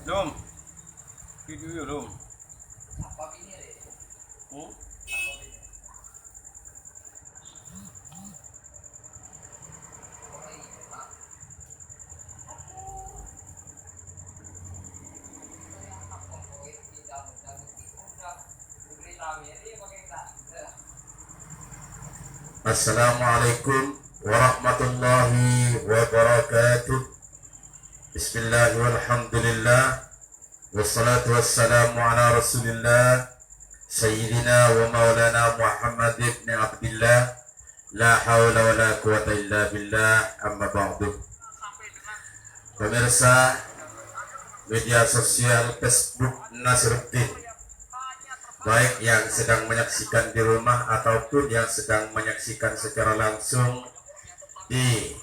Belum. Video belum. Assalamualaikum warahmatullahi wabarakatuh. Bismillahirrahmanirrahim. Wassalatu wassalamu ala rasulillah Sayyidina wa maulana Muhammad ibn Abdillah. La hawla wa la quwata illa billah. Amma ba'du. Pemirsa media sosial Facebook Nasruddin, baik yang sedang menyaksikan di rumah ataupun yang sedang menyaksikan secara langsung di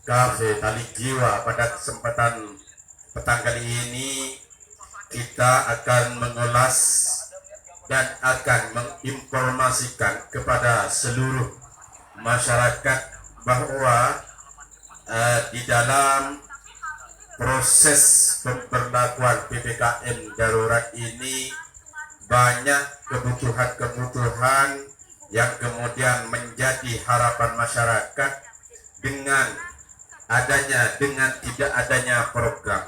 Cafe Tali Jiwa, pada kesempatan petang kali ini kita akan mengulas dan akan menginformasikan kepada seluruh masyarakat bahwa di dalam proses pemberlakuan PPKM darurat ini banyak kebutuhan-kebutuhan yang kemudian menjadi harapan masyarakat dengan tidak adanya program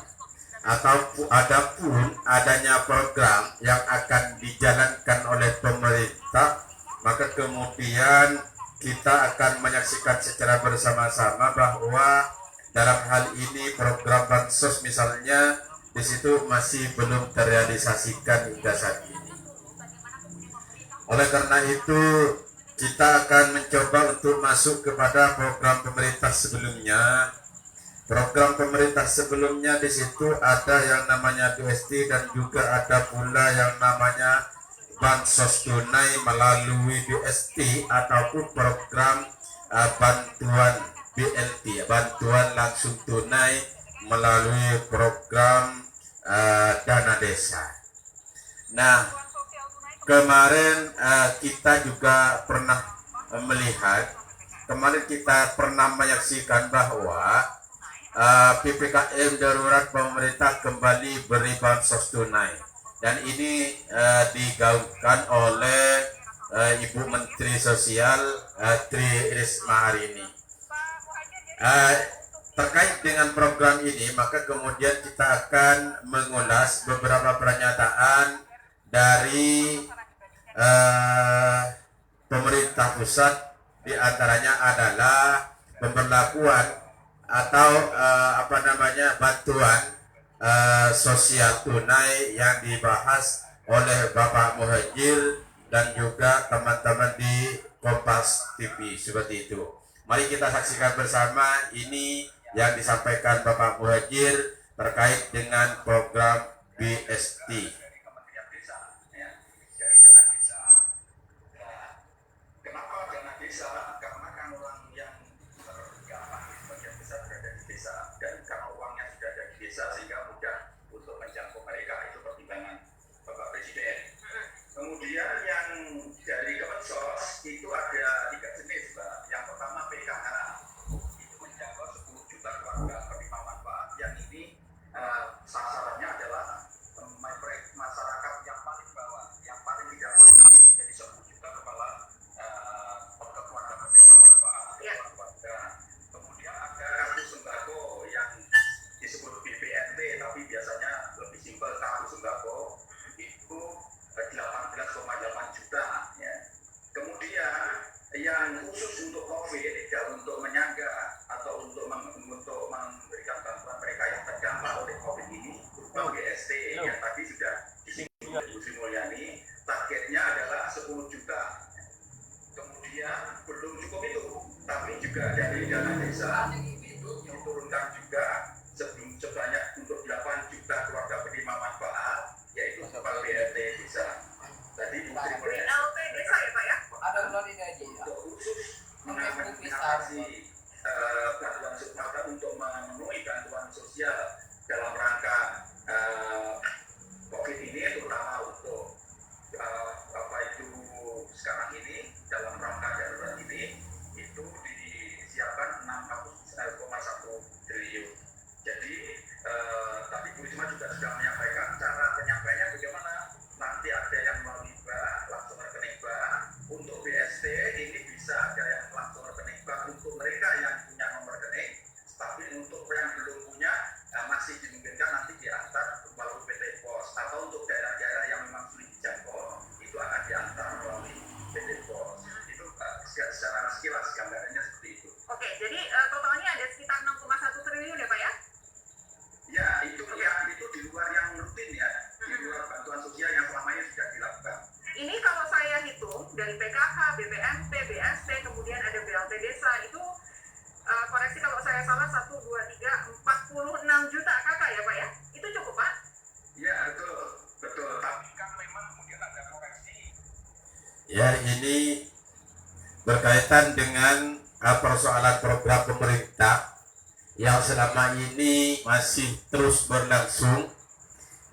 adapun adanya program yang akan dijalankan oleh pemerintah, maka kemudian kita akan menyaksikan secara bersama-sama bahwa dalam hal ini program bansos misalnya di situ masih belum terrealisasikan hingga saat ini. Oleh karena itu kita akan mencoba untuk masuk kepada program pemerintah sebelumnya. Program pemerintah sebelumnya di situ ada yang namanya BST dan juga ada pula yang namanya bansos tunai melalui BST ataupun program bantuan BLT, bantuan langsung tunai melalui program dana desa. Nah, kemarin kita juga pernah melihat, kemarin kita pernah menyaksikan bahwa PPKM darurat pemerintah kembali beri bansos tunai, dan ini digaungkan oleh Ibu Menteri Sosial Tri Risma hari ini. Terkait dengan program ini, maka kemudian kita akan mengulas beberapa pernyataan dari pemerintah pusat. Di antaranya adalah pemberlakuan atau bantuan sosial tunai yang dibahas oleh Bapak Muhajir dan juga teman-teman di Kompas TV, seperti itu. Mari kita saksikan bersama ini yang disampaikan Bapak Muhajir terkait dengan program BST. Kemudian yang dari Kemensos itu ada 3 jenis, Pak. Yang pertama PKH, itu menjangkau 10 juta keluarga penerima manfaat. Yang ini sasarannya adalah masyarakat yang paling bawah, yang paling tidak mampu. Jadi 10 juta kepala keluarga penerima manfaat. Keluarga. Kemudian ada kartu sembako yang disebut BPNT, tapi biasanya lebih simpel kartu sembako. Itu 18,8 juta ya. Kemudian yang khusus untuk COVID, ya, untuk menyangga atau untuk memberikan bantuan mereka yang terdampak oleh COVID ini berupa BST yang tadi sudah disinggung Bu Sri Mulyani, targetnya adalah 10 juta. Kemudian belum cukup itu, tapi juga dari dana desa itu diturunkan juga sebanyak untuk 8 juta keluarga penerima manfaat, yaitu sebab BLT desa. Tadi BLT desa ya Pak ya? Ada melalui gaji. Untuk khusus mengatasi bantuan sosial untuk memenuhi bantuan sosial dalam rangka COVID ini, terutama untuk sekarang ini dalam rangka darurat ini, itu dari PKK, BPMP, BST, kemudian ada BLT desa. Itu koreksi kalau saya salah 1, 2, 3, 46 juta kakak ya Pak ya? Itu cukup Pak? Ya, betul. Tapi kan memang kemudian ada koreksi. Ya, ini berkaitan dengan persoalan program pemerintah yang selama ini masih terus berlangsung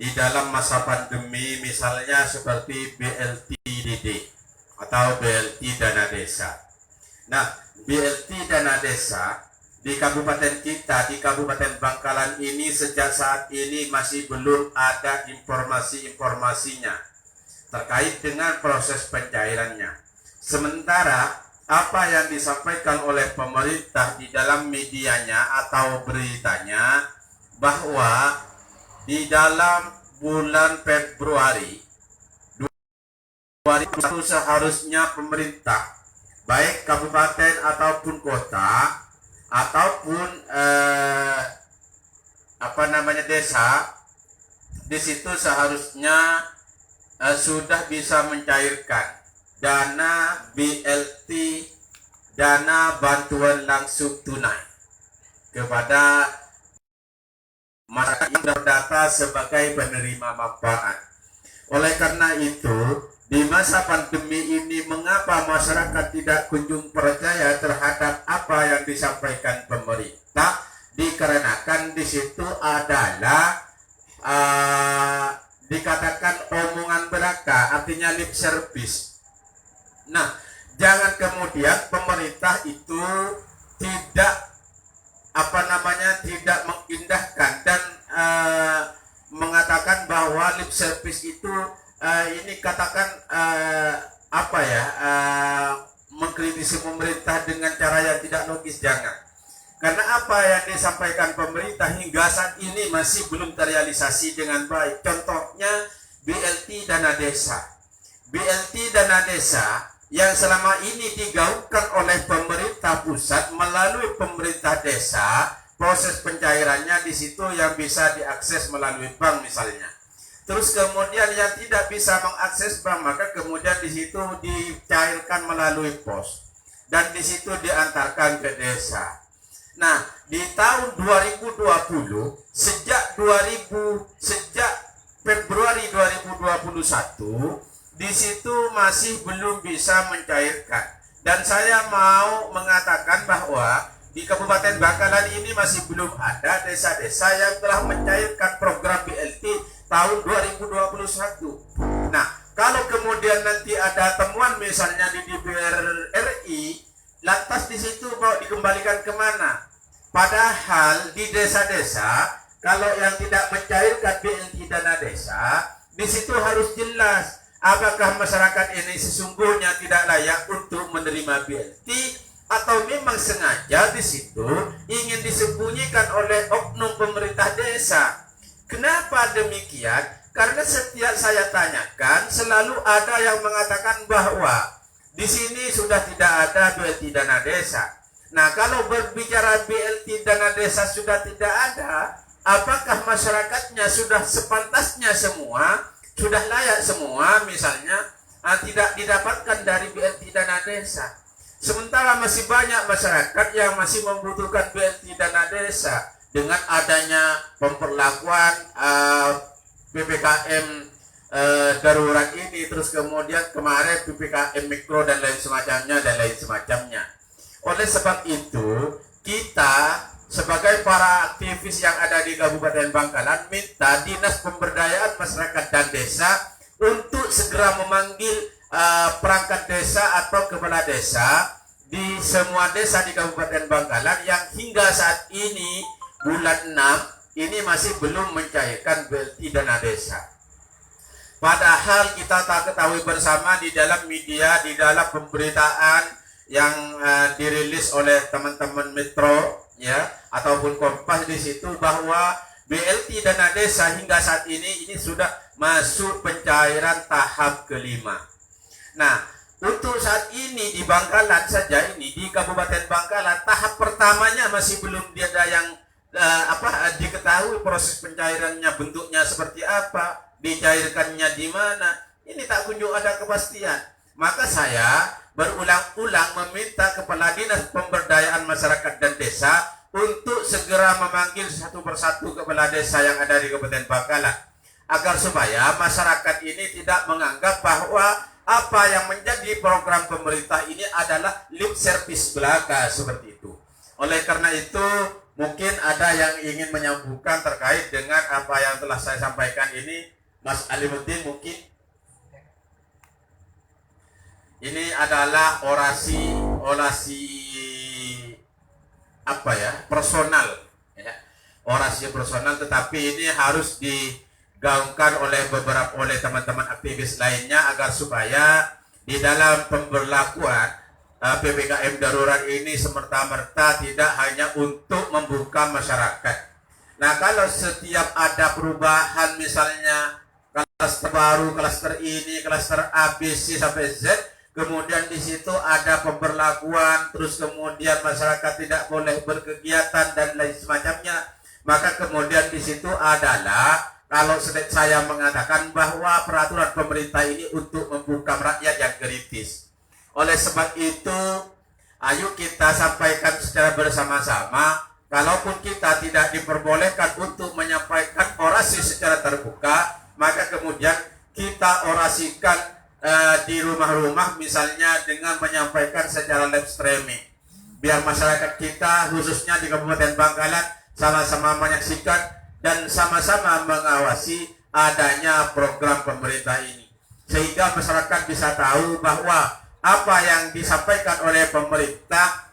di dalam masa pandemi, misalnya seperti BLT-DD atau BLT Dana Desa. Nah, BLT Dana Desa di kabupaten kita, di Kabupaten Bangkalan ini sejak saat ini masih belum ada informasi-informasinya terkait dengan proses pencairannya. Sementara apa yang disampaikan oleh pemerintah di dalam medianya atau beritanya bahwa di dalam bulan Februari 2021 seharusnya pemerintah baik kabupaten ataupun kota ataupun desa di situ seharusnya sudah bisa mencairkan dana BLT, dana bantuan langsung tunai kepada masyarakat yang terdata sebagai penerima manfaat. Oleh karena itu, di masa pandemi ini mengapa masyarakat tidak kunjung percaya terhadap apa yang disampaikan pemerintah? Dikarenakan di situ adalah dikatakan omongan belaka, artinya lip service. Nah, jangan kemudian pemerintah itu tidak tidak mengindahkan dan mengatakan bahwa lip service itu ini katakan mengkritisi pemerintah dengan cara yang tidak logis. Jangan, karena apa yang disampaikan pemerintah hingga saat ini masih belum terrealisasi dengan baik. Contohnya BLT Dana Desa. BLT Dana Desa yang selama ini digaungkan oleh pemerintah pusat melalui pemerintah desa, proses pencairannya di situ yang bisa diakses melalui bank misalnya. Terus kemudian yang tidak bisa mengakses bank, maka kemudian di situ dicairkan melalui pos dan di situ diantarkan ke desa. Nah, di tahun 2020 sejak Februari 2021 di situ masih belum bisa mencairkan. Dan saya mau mengatakan bahwa di Kabupaten Bangkalan ini masih belum ada desa-desa yang telah mencairkan program BLT tahun 2021. Nah, kalau kemudian nanti ada temuan misalnya di DPR RI, lantas di situ mau dikembalikan kemana? Padahal di desa-desa, kalau yang tidak mencairkan BLT dana desa, di situ harus jelas apakah masyarakat ini sesungguhnya tidak layak untuk menerima BLT atau memang sengaja di situ ingin disembunyikan oleh oknum pemerintah desa. Kenapa demikian? Karena setiap saya tanyakan selalu ada yang mengatakan bahwa di sini sudah tidak ada BLT dana desa. Nah, kalau berbicara BLT dana desa sudah tidak ada, apakah masyarakatnya sudah sepantasnya semua, sudah layak semua misalnya tidak didapatkan dari BLT dana desa? Sementara masih banyak masyarakat yang masih membutuhkan BLT dana desa. Dengan adanya pemberlakuan PPKM darurat ini, terus kemudian kemarin PPKM mikro dan lain semacamnya. Oleh sebab itu, kita sebagai para aktivis yang ada di Kabupaten Bangkalan minta Dinas Pemberdayaan Masyarakat dan Desa untuk segera memanggil perangkat desa atau kepala desa di semua desa di Kabupaten Bangkalan yang hingga saat ini bulan 6 ini masih belum mencairkan BLT dana desa. Padahal kita tak ketahui bersama di dalam media, di dalam pemberitaan yang dirilis oleh teman-teman Metro ya ataupun Kompas di situ bahwa BLT dana desa hingga saat ini sudah masuk pencairan tahap kelima. Nah, untuk saat ini di Bangkalan saja ini di Kabupaten Bangkalan tahap pertamanya masih belum ada yang diketahui proses pencairannya, bentuknya seperti apa, dicairkannya di mana. Ini tak kunjung ada kepastian. Maka saya berulang-ulang meminta Kepala Dinas Pemberdayaan Masyarakat dan Desa untuk segera memanggil satu persatu kepala desa yang ada di Kabupaten Bangkalan, agar supaya masyarakat ini tidak menganggap bahwa apa yang menjadi program pemerintah ini adalah lip service belaka seperti itu. Oleh karena itu, mungkin ada yang ingin menyambungkan terkait dengan apa yang telah saya sampaikan ini, Mas Alimuddin mungkin. Ini adalah orasi apa ya, personal ya. Orasi personal, tetapi ini harus digaungkan oleh teman-teman aktivis lainnya agar supaya di dalam pemberlakuan PPKM darurat ini semerta-merta tidak hanya untuk membuka masyarakat. Nah, kalau setiap ada perubahan, misalnya klaster baru, klaster ini, klaster A, B, C sampai Z, kemudian di situ ada pemberlakuan, terus kemudian masyarakat tidak boleh berkegiatan dan lain semacamnya, maka kemudian di situ adalah, kalau saya mengatakan bahwa peraturan pemerintah ini untuk membuka rakyat yang kritis. Oleh sebab itu, ayo kita sampaikan secara bersama-sama, kalaupun kita tidak diperbolehkan untuk menyampaikan orasi secara terbuka, maka kemudian kita orasikan di rumah-rumah, misalnya dengan menyampaikan secara live streaming, biar masyarakat kita khususnya di Kabupaten Bangkalan sama-sama menyaksikan dan sama-sama mengawasi adanya program pemerintah ini, sehingga masyarakat bisa tahu bahwa apa yang disampaikan oleh pemerintah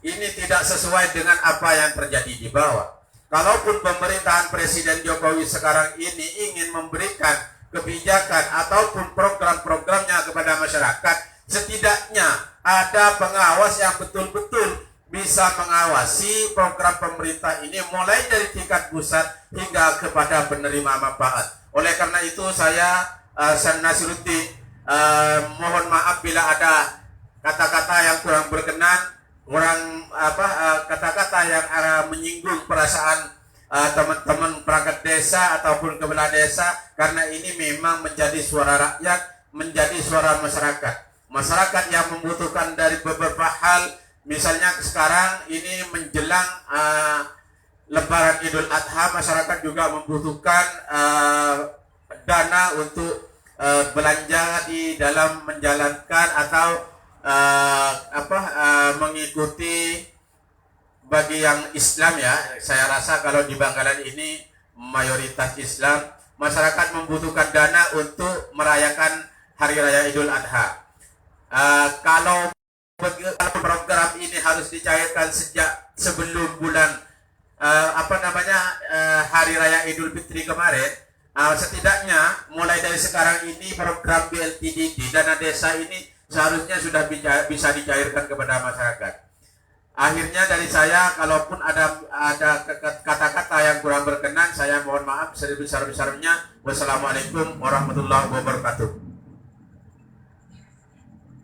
ini tidak sesuai dengan apa yang terjadi di bawah. Kalaupun pemerintahan Presiden Jokowi sekarang ini ingin memberikan kebijakan ataupun program-programnya kepada masyarakat, setidaknya ada pengawas yang betul-betul bisa mengawasi program pemerintah ini mulai dari tingkat pusat hingga kepada penerima manfaat. Oleh karena itu saya San Nasiruddin mohon maaf bila ada kata-kata yang kurang berkenan, kata-kata yang menyinggung perasaan teman-teman perangkat desa ataupun kepala desa, karena ini memang menjadi suara rakyat, menjadi suara masyarakat yang membutuhkan dari beberapa hal. Misalnya sekarang ini menjelang Lebaran Idul Adha, masyarakat juga membutuhkan dana untuk belanja di dalam menjalankan atau mengikuti bagi yang Islam ya. Saya rasa kalau di Bangkalan ini mayoritas Islam, masyarakat membutuhkan dana untuk merayakan Hari Raya Idul Adha. Kalau program ini harus dicairkan sejak sebelum bulan Hari Raya Idul Fitri kemarin, setidaknya mulai dari sekarang ini program BLTDD, dana desa ini seharusnya sudah bisa dicairkan kepada masyarakat. Akhirnya dari saya, kalaupun ada kata-kata yang kurang berkenan, saya mohon maaf sebesar-besarnya. Wassalamualaikum warahmatullahi wabarakatuh.